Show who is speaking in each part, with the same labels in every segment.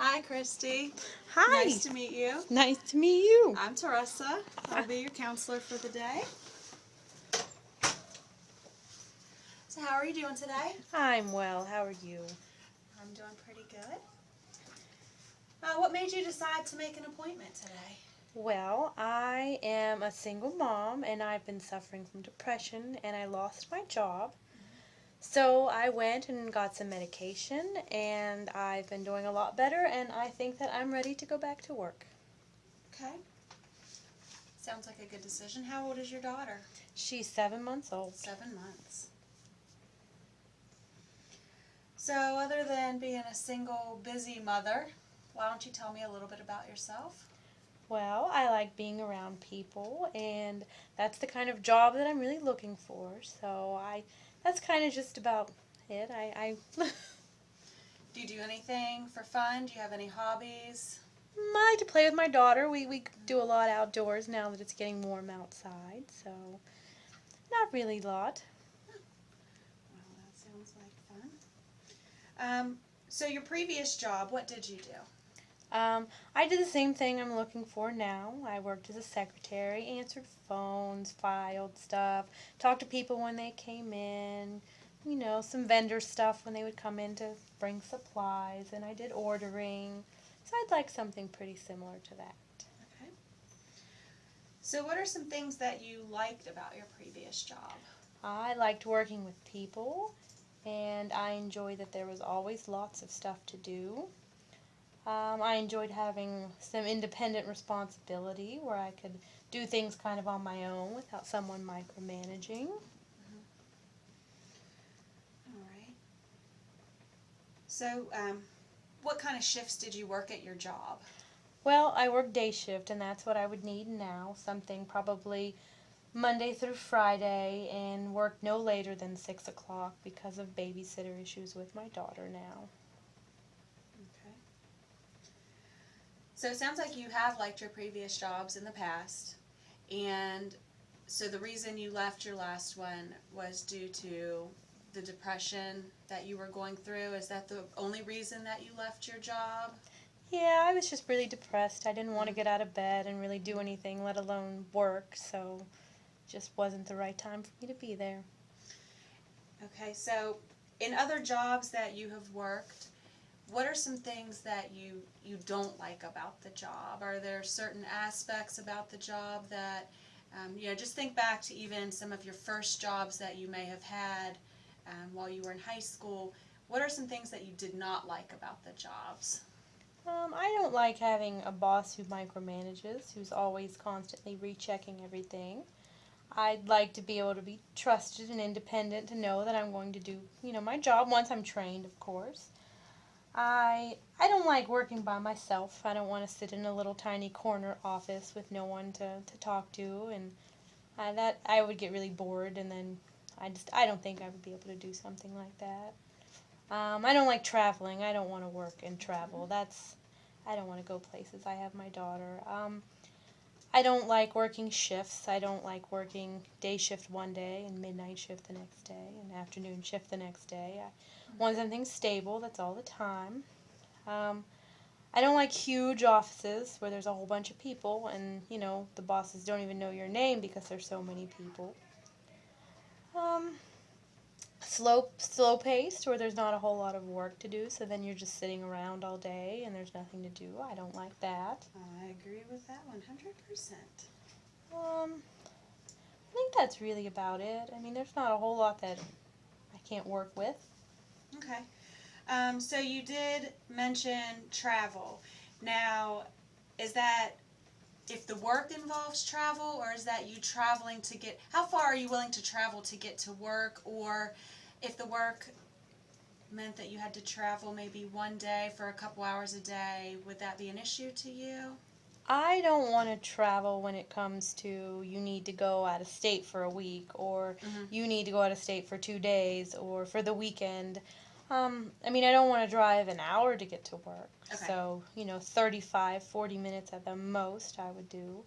Speaker 1: Hi, Christy.
Speaker 2: Hi.
Speaker 1: Nice to meet you.
Speaker 2: Nice to meet you.
Speaker 1: I'm Teresa. I'll be your counselor for the day. So how are you doing today?
Speaker 2: I'm well. How are you?
Speaker 1: I'm doing pretty good. What made you decide to make an appointment today?
Speaker 2: Well, I am a single mom and I've been suffering from depression and I lost my job. So I went and got some medication and I've been doing a lot better and I think that I'm ready to go back to work.
Speaker 1: Okay. Sounds like a good decision. How old is your daughter?
Speaker 2: She's 7 months old.
Speaker 1: 7 months. So other than being a single, busy mother, why don't you tell me a little bit about yourself?
Speaker 2: Well, I like being around people and that's the kind of job that I'm really looking for. So that's kind of just about it. I
Speaker 1: Do you do anything for fun? Do you have any hobbies?
Speaker 2: I like to play with my daughter. We do a lot outdoors now that it's getting warm outside, so not really a lot.
Speaker 1: Well, that sounds like fun. So your previous job, what did you do?
Speaker 2: I did the same thing I'm looking for now. I worked as a secretary, answered phones, filed stuff, talked to people when they came in, some vendor stuff when they would come in to bring supplies, and I did ordering. So I'd like something pretty similar to that.
Speaker 1: Okay. So what are some things that you liked about your previous job?
Speaker 2: I liked working with people, and I enjoyed that there was always lots of stuff to do. I enjoyed having some independent responsibility where I could do things kind of on my own without someone micromanaging.
Speaker 1: All right. So what kind of shifts did you work at your job?
Speaker 2: Well, I work day shift, and that's what I would need now, something probably Monday through Friday, and work no later than 6 o'clock because of babysitter issues with my daughter now.
Speaker 1: Okay. So it sounds like you have liked your previous jobs in the past, and so the reason you left your last one was due to the depression that you were going through. Is that the only reason that you left your job?
Speaker 2: Yeah, I was just really depressed. I didn't want to get out of bed and really do anything, let alone work, so it just wasn't the right time for me to be there.
Speaker 1: Okay, so in other jobs that you have worked, what are some things that you don't like about the job? Are there certain aspects about the job that, just think back to even some of your first jobs that you may have had while you were in high school. What are some things that you did not like about the jobs?
Speaker 2: I don't like having a boss who micromanages, who's always constantly rechecking everything. I'd like to be able to be trusted and independent to know that I'm going to do, my job once I'm trained, of course. I don't like working by myself. I don't want to sit in a little tiny corner office with no one to talk to, and I would get really bored, and then I don't think I would be able to do something like that. I don't like traveling. I don't want to work and travel. I don't want to go places. I have my daughter. I don't like working shifts. I don't like working day shift one day and midnight shift the next day and afternoon shift the next day. I want something stable that's all the time. I don't like huge offices where there's a whole bunch of people and, the bosses don't even know your name because there's so many people. Um, slow paced where there's not a whole lot of work to do, so then you're just sitting around all day and there's nothing to do. I don't like that.
Speaker 1: I agree with that 100%.
Speaker 2: I think that's really about it. I mean, there's not a whole lot that I can't work with.
Speaker 1: Okay. So you did mention travel. Now, is that if the work involves travel, or is that you traveling to get, how far are you willing to travel to get to work, or if the work meant that you had to travel maybe one day for a couple hours a day, would that be an issue to you?
Speaker 2: I don't want to travel when it comes to you need to go out of state for a week, or you need to go out of state for 2 days, or for the weekend. I don't want to drive an hour to get to work.
Speaker 1: Okay.
Speaker 2: So, 35, 40 minutes at the most I would do.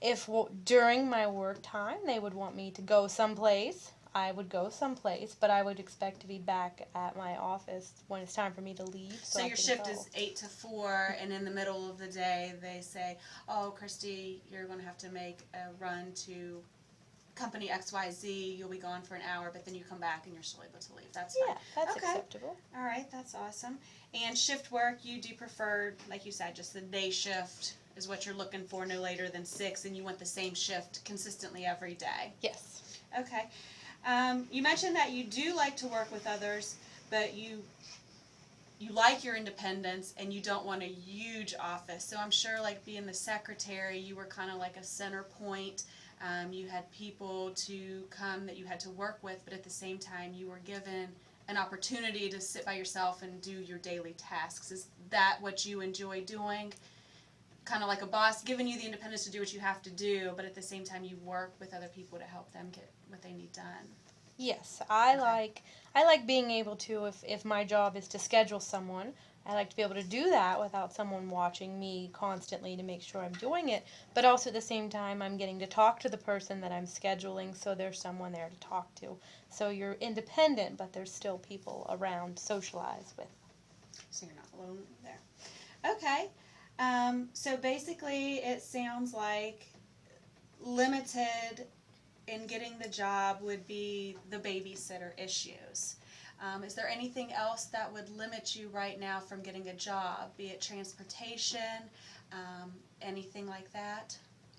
Speaker 2: If during my work time they would want me to go someplace, I would go someplace, but I would expect to be back at my office when it's time for me to leave.
Speaker 1: So
Speaker 2: I
Speaker 1: your
Speaker 2: can
Speaker 1: shift
Speaker 2: go.
Speaker 1: is 8 to 4, and in the middle of the day they say, oh, Christy, you're going to have to make a run to company XYZ, you'll be gone for an hour, but then you come back and you're still able to leave. That's fine.
Speaker 2: Yeah, that's
Speaker 1: Okay.
Speaker 2: acceptable.
Speaker 1: All right, that's awesome. And shift work, you do prefer, like you said, just the day shift is what you're looking for, no later than 6, and you want the same shift consistently every day.
Speaker 2: Yes.
Speaker 1: Okay. You mentioned that you do like to work with others, but you like your independence and you don't want a huge office. So I'm sure, like being the secretary, you were kind of like a center point. You had people to come that you had to work with, but at the same time you were given an opportunity to sit by yourself and do your daily tasks. Is that what you enjoy doing? Kind of like a boss giving you the independence to do what you have to do, but at the same time you work with other people to help them get what they need done.
Speaker 2: Yes, I
Speaker 1: Okay.
Speaker 2: like being able to, if my job is to schedule someone, I like to be able to do that without someone watching me constantly to make sure I'm doing it. But also at the same time, I'm getting to talk to the person that I'm scheduling, so there's someone there to talk to. So you're independent, but there's still people around to socialize with.
Speaker 1: So you're not alone there. Okay. So basically, it sounds like limited in getting the job would be the babysitter issues. Is there anything else that would limit you right now from getting a job, be it transportation, anything like that?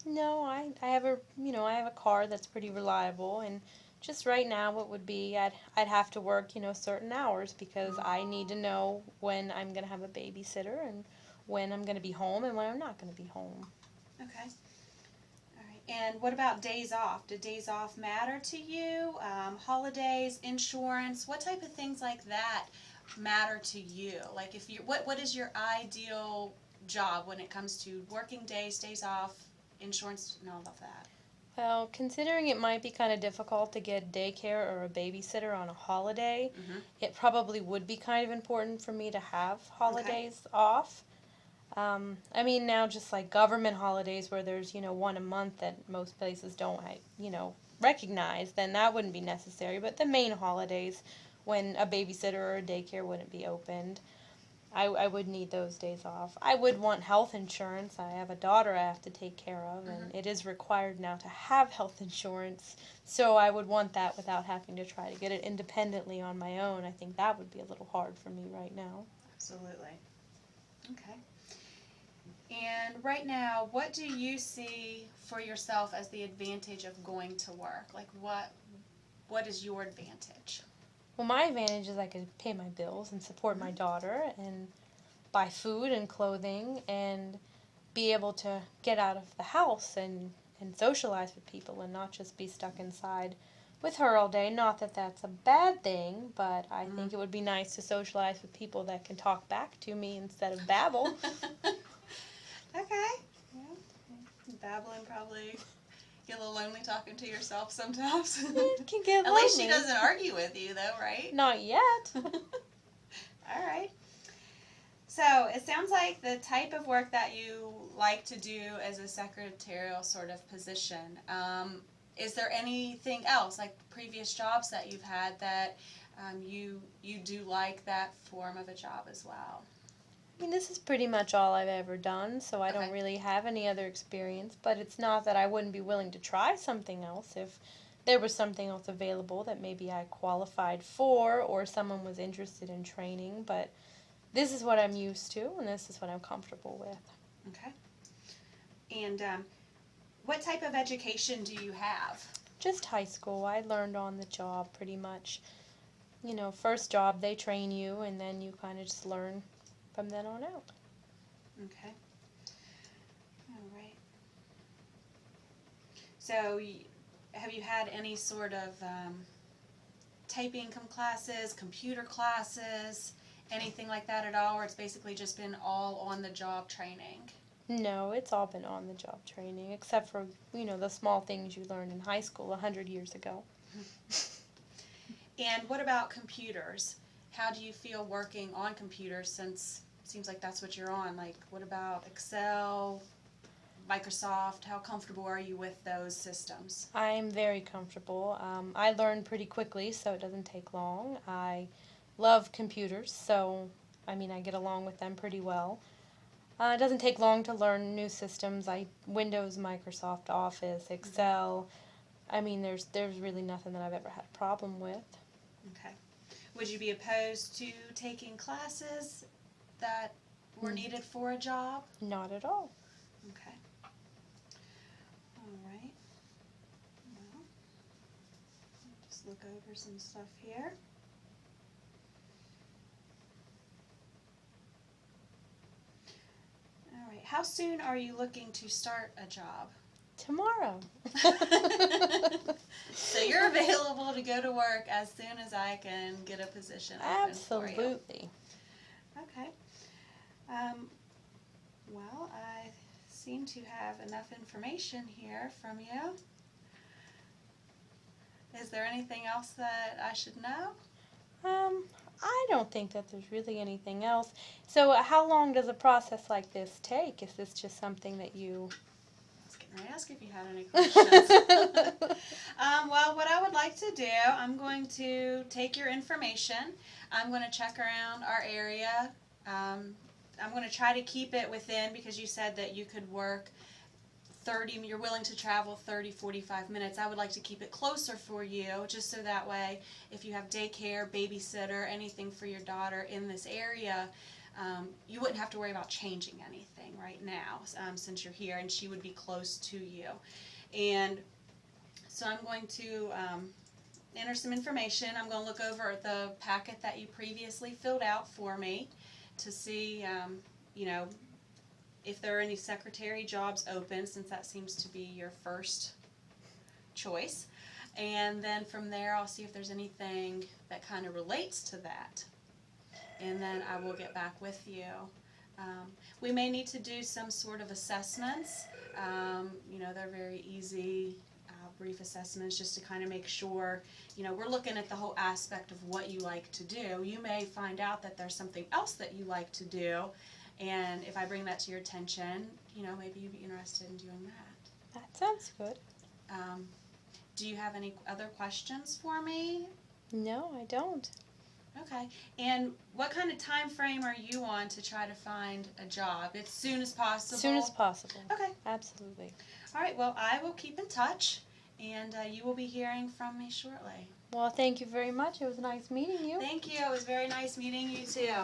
Speaker 2: No, I have I have a car that's pretty reliable, and just right now it would be I'd have to work, certain hours because I need to know when I'm going to have a babysitter and when I'm going to be home and when I'm not going to be home.
Speaker 1: Okay. All right. And what about days off? Do days off matter to you? Holidays, insurance, what type of things like that matter to you? Like if you, what is your ideal job when it comes to working days, days off, insurance, and all of that?
Speaker 2: Well, considering it might be kind of difficult to get daycare or a babysitter on a holiday,
Speaker 1: Mm-hmm.
Speaker 2: it probably would be kind of important for me to have
Speaker 1: Okay.
Speaker 2: holidays off. I mean, now just like government holidays where there's, one a month that most places don't, recognize, then that wouldn't be necessary. But the main holidays, when a babysitter or a daycare wouldn't be opened, I would need those days off. I would want health insurance. I have a daughter I have to take care of,
Speaker 1: Mm-hmm.
Speaker 2: and it is required now to have health insurance. So I would want that without having to try to get it independently on my own. I think that would be a little hard for me right now.
Speaker 1: Absolutely. Okay. And right now, what do you see for yourself as the advantage of going to work? Like what is your advantage?
Speaker 2: Well, my advantage is I could pay my bills and support my
Speaker 1: Mm-hmm.
Speaker 2: daughter and buy food and clothing and be able to get out of the house and socialize with people and not just be stuck inside with her all day. Not that that's a bad thing, but I think it would be nice to socialize with people that can talk back to me instead of babble.
Speaker 1: Okay. Yeah. Babbling probably get a little lonely talking to yourself sometimes.
Speaker 2: It can get
Speaker 1: At least she
Speaker 2: lonely.
Speaker 1: doesn't argue with you though, right?
Speaker 2: Not yet.
Speaker 1: All right. So it sounds like the type of work that you like to do as a secretarial sort of position. Is there anything else, like previous jobs that you've had, that you do like that form of a job as well?
Speaker 2: I mean, this is pretty much all I've ever done, so I don't
Speaker 1: Okay.
Speaker 2: really have any other experience, but it's not that I wouldn't be willing to try something else if there was something else available that maybe I qualified for or someone was interested in training, but this is what I'm used to and this is what I'm comfortable with.
Speaker 1: Okay. And what type of education do you have?
Speaker 2: Just high school. I learned on the job pretty much. First job, they train you and then you kind of just learn from then on out.
Speaker 1: Okay. All right. So, have you had any sort of typing classes, computer classes, anything like that at all, or it's basically just been all on the job training?
Speaker 2: No, it's all been on the job training, except for, the small things you learned in high school 100 years ago.
Speaker 1: And what about computers? How do you feel working on computers, since it seems like that's what you're on? Like, what about Excel, Microsoft? How comfortable are you with those systems?
Speaker 2: I'm very comfortable. I learn pretty quickly, so it doesn't take long. I love computers, so I mean, I get along with them pretty well. It doesn't take long to learn new systems. Windows, Microsoft Office, Excel. I mean, there's really nothing that I've ever had a problem with.
Speaker 1: Okay. Would you be opposed to taking classes that were needed for a job?
Speaker 2: Not at all.
Speaker 1: Okay. All right. Well, just look over some stuff here. All right. How soon are you looking to start a job?
Speaker 2: Tomorrow.
Speaker 1: So you're available to go to work as soon as I can get a position open for you.
Speaker 2: Absolutely.
Speaker 1: Okay. Well, I seem to have enough information here from you. Is there anything else that I should know?
Speaker 2: I don't think that there's really anything else. So how long does a process like this take? Is this just something that you...
Speaker 1: I was getting ready to ask if you had any questions. Well, what I would like to do, I'm going to take your information. I'm going to check around our area. I'm going to try to keep it within, because you said that you could work you're willing to travel 30, 45 minutes. I would like to keep it closer for you, just so that way if you have daycare, babysitter, anything for your daughter in this area, you wouldn't have to worry about changing anything right now, since you're here, and she would be close to you. And so I'm going to enter some information. I'm going to look over the packet that you previously filled out for me to see, if there are any secretary jobs open, since that seems to be your first choice. And then from there, I'll see if there's anything that kind of relates to that. And then I will get back with you. We may need to do some sort of assessments. They're very easy, brief assessments, just to kind of make sure, we're looking at the whole aspect of what you like to do. You may find out that there's something else that you like to do, and if I bring that to your attention, maybe you'd be interested in doing that.
Speaker 2: That sounds good.
Speaker 1: Do you have any other questions for me?
Speaker 2: No, I don't.
Speaker 1: Okay. And what kind of time frame are you on to try to find a job? As soon as possible?
Speaker 2: As soon as possible.
Speaker 1: Okay.
Speaker 2: Absolutely.
Speaker 1: All right. Well, I will keep in touch, and you will be hearing from me shortly.
Speaker 2: Well, thank you very much. It was nice meeting you.
Speaker 1: Thank you. It was very nice meeting you, too.